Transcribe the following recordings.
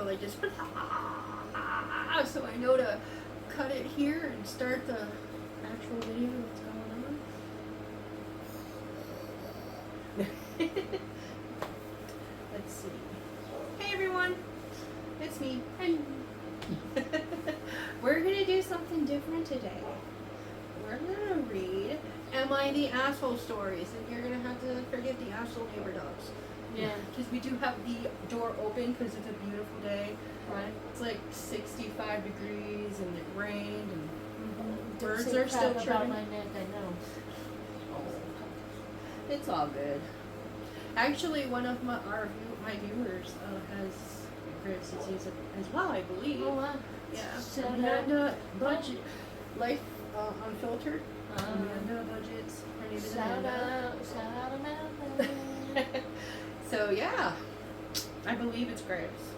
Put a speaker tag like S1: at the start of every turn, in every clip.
S1: go like this. So I know to cut it here and start the actual video that's going on. Let's see. Hey everyone, it's me. Hey. We're gonna do something different today. We're gonna read Am I the Asshole stories, and you're gonna have to forgive the asshole neighbor dogs.
S2: Yeah.
S1: Because we do have the door open because it's a beautiful day.
S2: Right.
S1: It's like 65 degrees and it rained and
S2: Don't
S1: birds
S2: say
S1: are still
S2: crap
S1: chirping.
S2: about my neck, I know.
S1: It's all good. Actually, one of my viewers has Graves' disease as well, I believe.
S2: Oh, wow.
S1: Yeah.
S2: Shout
S1: Amanda Budget, Life Unfiltered. Amanda Budgets. Her name is
S2: Shout
S1: Amanda.
S2: out Amanda.
S1: So yeah, I believe it's Graves.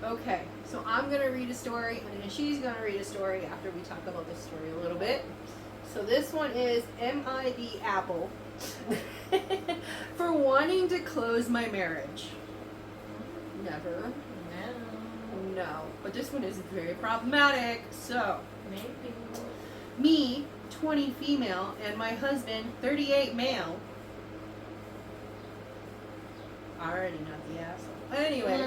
S1: Okay, so I'm gonna read a story, and then she's gonna read a story after we talk about this story a little bit. So this one is Am I the Apple for wanting to close my marriage? Never. No. But this one is very problematic. So,
S2: Maybe.
S1: me, 20 female, and my husband, 38 male. Already not the asshole. Anyways,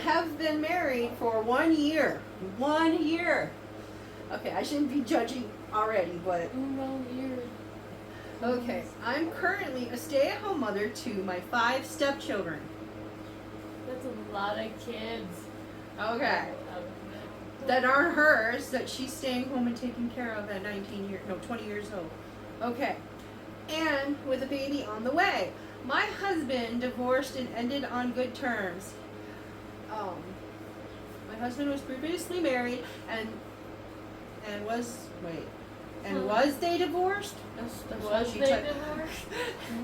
S1: have been married for 1 year. 1 year. Okay, I shouldn't be judging already, but okay. I'm currently a stay-at-home mother to my 5 stepchildren.
S2: That's a lot of kids.
S1: Okay. That aren't hers, that she's staying home and taking care of at 20 years old. Okay. And with a baby on the way. My husband divorced and ended on good terms. My husband was previously married and was they divorced?
S2: Was they divorced?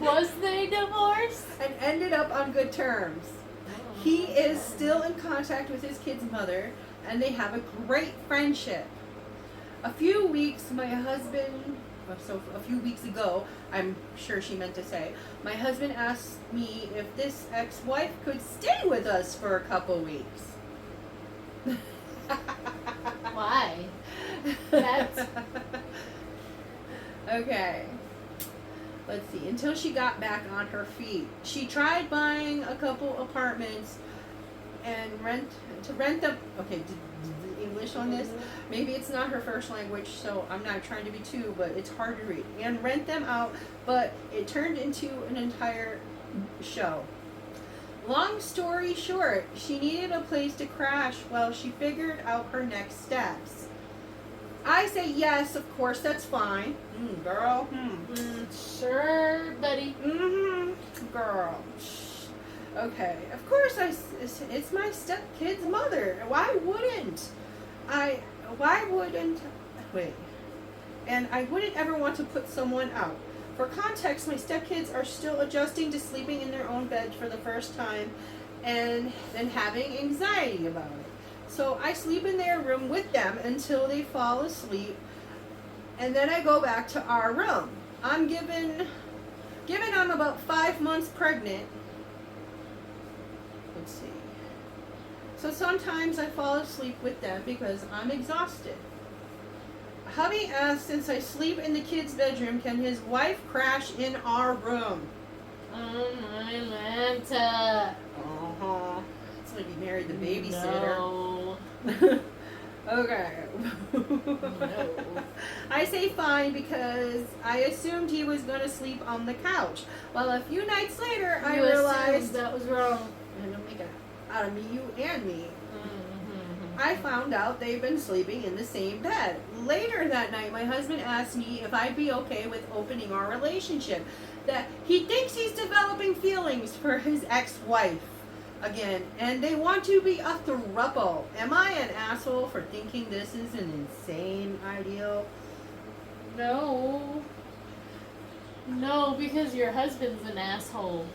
S2: Was they divorced?
S1: And ended up on good terms. He is still in contact with his kid's mother, and they have a great friendship. A few weeks ago, I'm sure she meant to say, my husband asked me if this ex-wife could stay with us for a couple weeks.
S2: Why? That's...
S1: Okay. Let's see. Until she got back on her feet. She tried buying a couple apartments and rent them. Okay, the English on this. Maybe it's not her first language, so I'm not trying to be too, but it's hard to read. And rent them out, but it turned into an entire show. Long story short, she needed a place to crash while she figured out her next steps. I say yes, of course, that's fine. Girl.
S2: Sure, buddy.
S1: Girl. Okay. Of course, it's my stepkid's mother. Why wouldn't? Wait. And I wouldn't ever want to put someone out. For context, my stepkids are still adjusting to sleeping in their own bed for the first time and then having anxiety about it. So I sleep in their room with them until they fall asleep, and then I go back to our room. I'm given I'm about 5 months pregnant. Let's see. So sometimes I fall asleep with them because I'm exhausted. Hubby asks, since I sleep in the kid's bedroom, can his wife crash in our room?
S2: Oh my Lanta.
S1: It's like he married the babysitter.
S2: No.
S1: Okay.
S2: No.
S1: I say fine because I assumed he was going to sleep on the couch. Well, a few nights later, I realized
S2: that was wrong.
S1: And don't make it out of me, you and me. I found out they've been sleeping in the same bed. Later that night, my husband asked me if I'd be okay with opening our relationship. That he thinks he's developing feelings for his ex-wife again, and they want to be a throuple. Am I an asshole for thinking this is an insane ideal?
S2: No. No, because your husband's an asshole.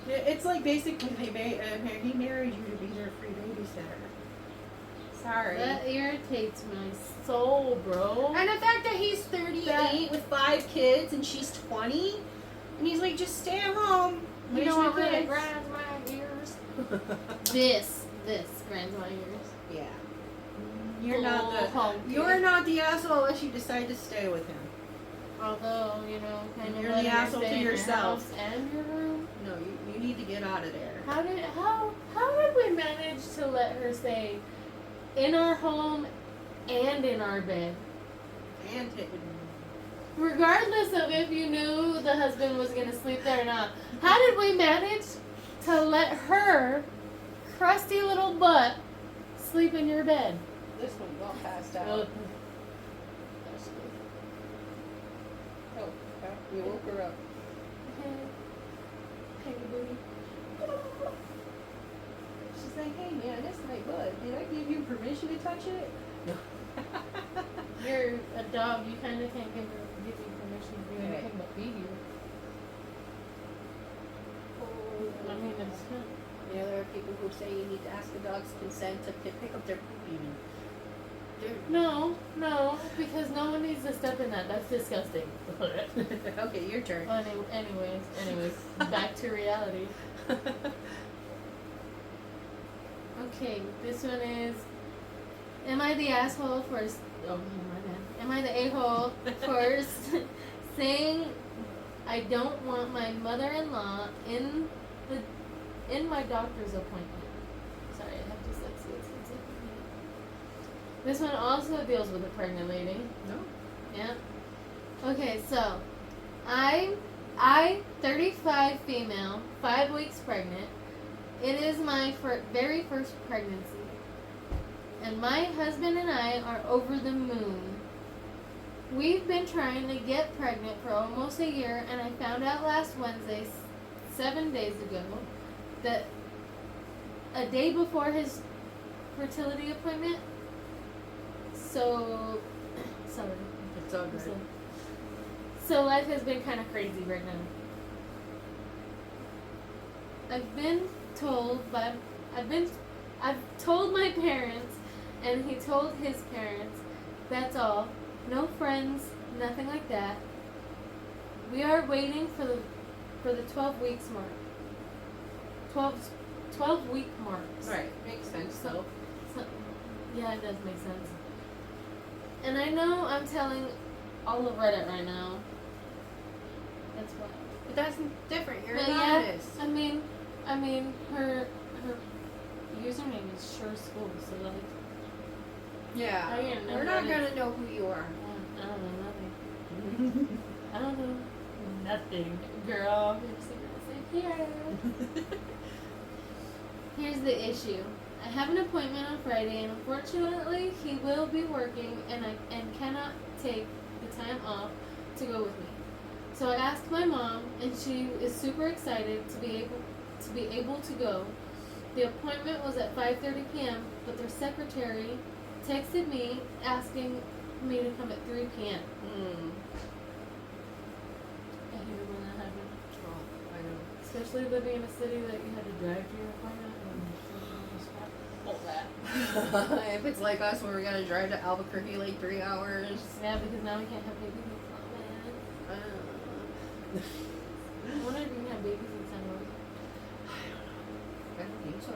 S1: It's like basically he married you to be their free babysitter. Sorry.
S2: That irritates my soul, bro.
S1: And the fact that he's 38 with 5 kids and she's 20, and he's like, just stay at home.
S2: You know what really grinds my gears? this grinds my ears.
S1: Yeah. You're not
S2: Honky.
S1: you're not the asshole unless you decide to stay with him.
S2: Although, you know, kind of
S1: You're
S2: letting
S1: the
S2: her
S1: asshole
S2: stay
S1: to
S2: in your
S1: yourself.
S2: house and your room.
S1: No, you need to get out of there.
S2: How did we manage to let her stay in our home and in our bed?
S1: And
S2: Regardless of if you knew the husband was going to sleep there or not, how did we manage to let her crusty little butt sleep in your bed?
S1: this one got passed out.
S2: Oh,
S1: Oh, you woke her up.
S2: Peggy booty.
S1: She's like, hey man, that's my butt. Did I give you permission to touch it? No.
S2: You're a dog. You kind of can't give you permission to do anything but feed you. I mean, it's good.
S1: You know, there are people who say you need to ask a dog's consent to pick up their poop even.
S2: No, because no one needs to step in that. That's disgusting.
S1: Okay, your turn.
S2: Anyways, back to reality. Okay, this one is, am I the asshole for, oh, my bad. Am I the a-hole for saying I don't want my mother-in-law in my doctor's appointment? Sorry, I have dyslexia. It's like a minute. This one also deals with a pregnant lady.
S1: No.
S2: Yeah. Okay, so I 35 female, 5 weeks pregnant. It is my very first pregnancy. And my husband and I are over the moon. We've been trying to get pregnant for almost a year, and I found out last Wednesday, 7 days ago, that a day before his fertility appointment. So, sorry.
S1: It's all good.
S2: So life has been kind of crazy right now. I've told my parents, and he told his parents. That's all. No friends, nothing like that. We are waiting for the 12 weeks mark. 12 week marks.
S1: Right, makes sense though.
S2: So, yeah, it does make sense. And I know I'm telling all of Reddit right now. That's why.
S1: But that's different. You're
S2: But
S1: anonymous.
S2: yeah, I mean, her username is Sure School, so like.
S1: Yeah.
S2: I didn't know
S1: We're not
S2: Reddit.
S1: gonna know who you are.
S2: I don't know nothing. I don't know nothing, girl. Here's the issue. I have an appointment on Friday, and unfortunately, he will be working, and cannot take the time off to go with me. So I asked my mom, and she is super excited to be able to go. The appointment was at 5:30 p.m., but their secretary texted me asking me to come at 3 p.m. I hate it when that happens.
S1: Oh, I know.
S2: Especially living in a city that you had to drive to your appointment. All that.
S1: If it's like us where we gotta drive to Albuquerque like 3 hours.
S2: Yeah, because now we can't have babies in Florida. I wonder if you can have babies in San Jose.
S1: I don't think so.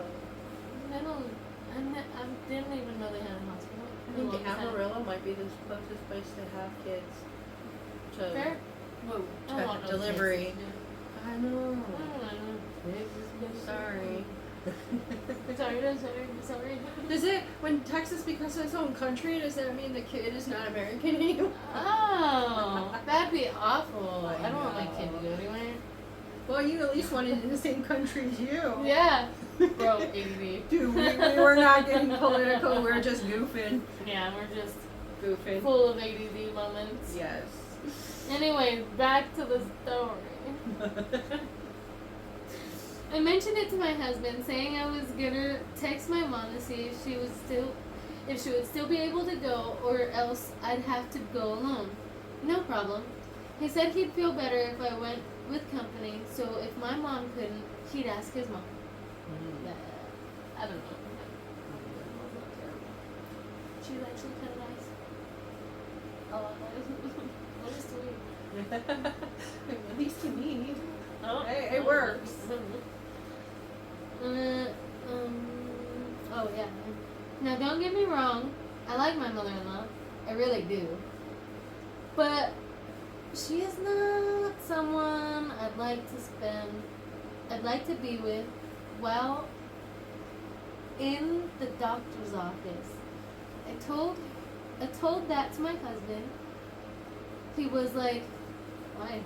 S2: I didn't even know they had a hospital.
S1: I think Amarillo might be the closest place to have kids. To
S2: Fair?
S1: Whoa,
S2: I don't want
S1: to
S2: no
S1: delivery.
S2: kids.
S1: I know.
S2: Sorry.
S1: Sorry.
S2: Sorry.
S1: Does it, when Texas becomes its own country, does that mean the kid is not American anymore?
S2: Oh, that'd be awful.
S1: I
S2: I don't want my
S1: know.
S2: kid to go anywhere.
S1: Well, you at least wanted it in the same country as you.
S2: Yeah. Bro, ADD.
S1: Dude, we were not getting political, we were just goofing.
S2: Yeah, we're just
S1: Goofing.
S2: full of ADD moments.
S1: Yes.
S2: Anyway, back to the story. I mentioned it to my husband, saying I was gonna text my mom to see if she would still be able to go, or else I'd have to go alone. No problem. He said he'd feel better if I went with company, so if my mom couldn't, he'd ask his mom. I don't know. She's actually kind of nice. Oh, that is sweet.
S1: At least to me.
S2: Oh,
S1: Hey, it works.
S2: Oh, yeah. Now, don't get me wrong. I like my mother-in-law. I really do. But she is not someone I'd like to be with while in the doctor's office. I told that to my husband. He was like, why?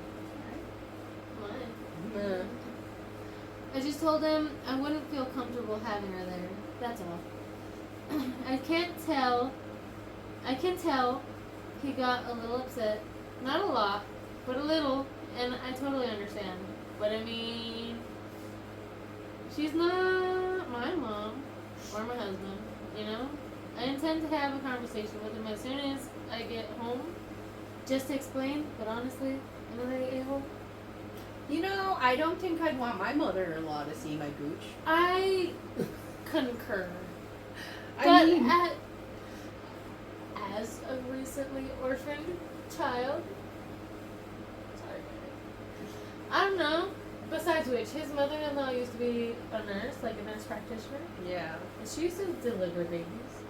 S2: Why?
S1: Yeah.
S2: I just told him I wouldn't feel comfortable having her there. That's all. I can tell he got a little upset. Not a lot, but a little, and I totally understand. But I mean, she's not my mom or my husband, you know? I intend to have a conversation with him as soon as I get home, just to explain, but honestly, am I able?
S1: You know, I don't think I'd want my mother-in-law to see my gooch.
S2: I concur.
S1: I
S2: But
S1: mean,
S2: as a recently orphaned child, sorry, I don't know. Besides which, his mother-in-law used to be a nurse, like a nurse practitioner,
S1: yeah.
S2: and she used to deliver babies.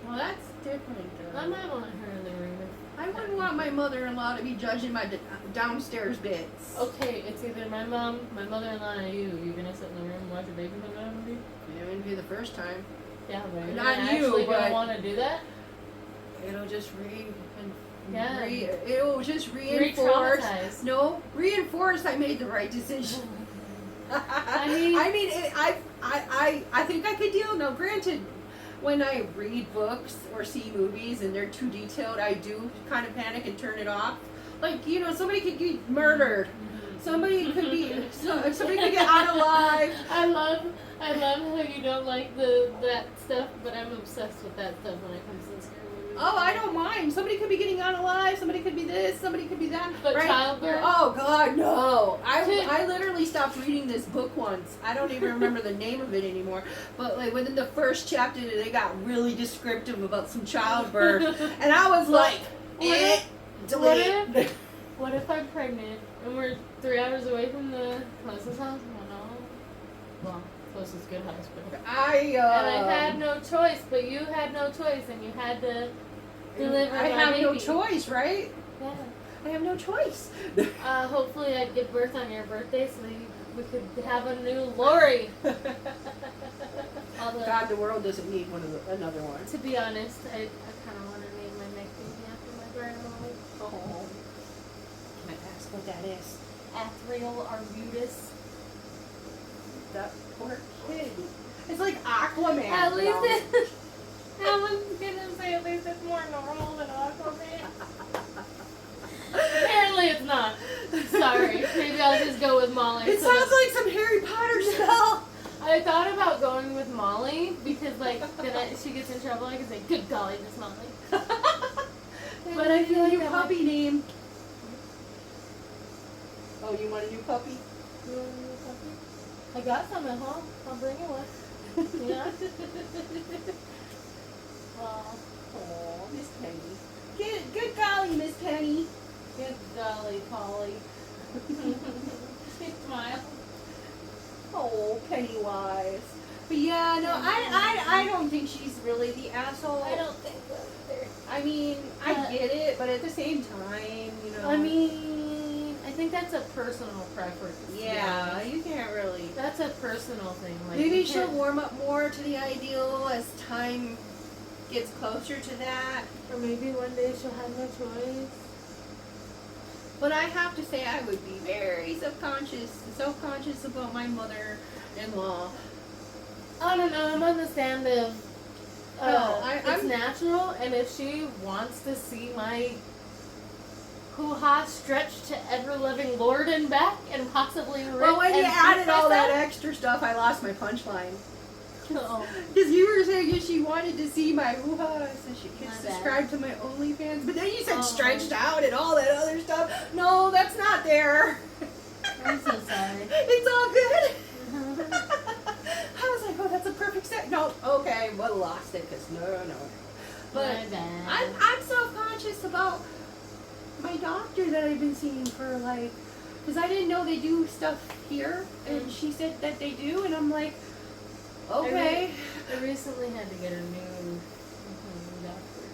S1: Well, that's different, though.
S2: I might want her in the room.
S1: I wouldn't want my mother-in-law to be judging my downstairs bits.
S2: Okay, it's either my mom, my mother-in-law, and you. You gonna sit in the room and watch a baby come out of me?
S1: It wouldn't be the first time.
S2: Yeah, but you're
S1: Not
S2: not
S1: you,
S2: actually
S1: but
S2: gonna want to do that.
S1: It'll just
S2: Yeah.
S1: it'll just reinforce.
S2: Re-traumatize.
S1: No, reinforce I made the right decision.
S2: I mean-
S1: I think I could deal. Now, granted, when I read books or see movies and they're too detailed, I do kind of panic and turn it off. Like, you know, somebody could get murdered. Somebody could get unalive.
S2: I love how you don't like that stuff, but I'm obsessed with that stuff when it comes to scary movies.
S1: Oh, I don't mind. Somebody could be getting unalive. Somebody could be this. Somebody could be that.
S2: But
S1: right?
S2: childbirth?
S1: Oh God, no! I literally stopped reading this book once. I don't even remember the name of it anymore. But like within the first chapter, they got really descriptive about some childbirth, and I was like, delete.
S2: What if I'm pregnant and we're 3 hours away from the closest hospital? Well, closest good hospital. And I had no choice, but you had no choice, and you had to deliver
S1: I
S2: my
S1: have
S2: baby.
S1: no choice, right?
S2: Yeah.
S1: I have no choice.
S2: Hopefully I'd give birth on your birthday so we could have a new Lori. Although,
S1: God, the world doesn't need another one.
S2: to be honest, I kind of want to name my next baby after my grandma.
S1: Oh. Can I ask what that is?
S2: Athriel Arbutus.
S1: That poor kid. It's like Aquaman.
S2: At least
S1: you know?
S2: I was gonna say at least it's more normal than Aquaman. Apparently it's not. Sorry. Maybe I'll just go with Molly.
S1: It sounds like some Harry Potter spell.
S2: I thought about going with Molly because like then she gets in trouble. I can say, "Good golly, Miss Molly."
S1: But I feel like
S2: your
S1: a puppy name. Oh, you want a new puppy?
S2: You want a new puppy? I got some at home. I'll bring you one. Yeah.
S1: Oh, Miss Penny. Good golly, Miss Penny.
S2: Good golly, Polly. Smile.
S1: Oh, Pennywise. But yeah, no, I don't think she's really the asshole.
S2: I don't think so either.
S1: I mean, I get it, but at the same time, you know.
S2: I mean, I think that's a personal preference. to be
S1: Yeah,
S2: honest.
S1: you can't really.
S2: That's a personal thing. Like,
S1: Maybe
S2: you
S1: she'll
S2: can't-
S1: warm up more to the ideal as time gets closer to that.
S2: Or maybe one day she'll have no choice.
S1: But I have to say, I would be very self-conscious about my mother-in-law.
S2: I don't know. I'm on the stand of it's
S1: I'm-
S2: natural, and if she wants to see my hoo-ha stretched to ever-loving Lord and back, and possibly rip
S1: Well, when you
S2: and
S1: added
S2: keep
S1: all that
S2: myself-
S1: extra stuff, I lost my punchline.
S2: Oh.
S1: Because you were saying if she wanted to see my hoo-ha, so she could
S2: My bad.
S1: subscribe to my OnlyFans. But then you said
S2: Oh.
S1: stretched out and all that other stuff. No, that's not there.
S2: I'm so sorry.
S1: It's all good. I was like, oh, that's a perfect set. No, okay, well, lost it because no. But
S2: My bad.
S1: I'm self-conscious about my doctor that I've been seeing for like, because I didn't know they do stuff here, and she said that they do, and I'm like, Okay.
S2: I recently had to get a new doctor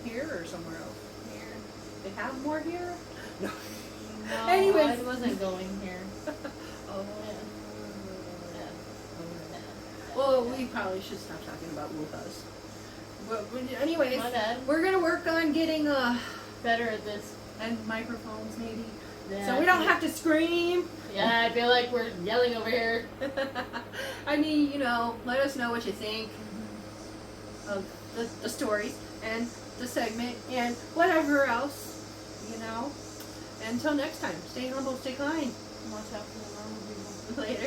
S1: Here or somewhere else?
S2: here.
S1: They have more here? No.
S2: No,
S1: Anyways.
S2: I wasn't going here.
S1: Oh.
S2: Yeah.
S1: Well, we probably should stop talking about wuhas. But anyways,
S2: My bad.
S1: we're gonna work on getting
S2: Better at this.
S1: and microphones maybe,
S2: Yeah,
S1: so we don't have to scream.
S2: Yeah, I feel like we're yelling over here.
S1: I mean, you know, let us know what you think of the stories and the segment and whatever else, you know. Until next time, stay humble, stay kind.
S2: Watch out for the wrong people.
S1: Later.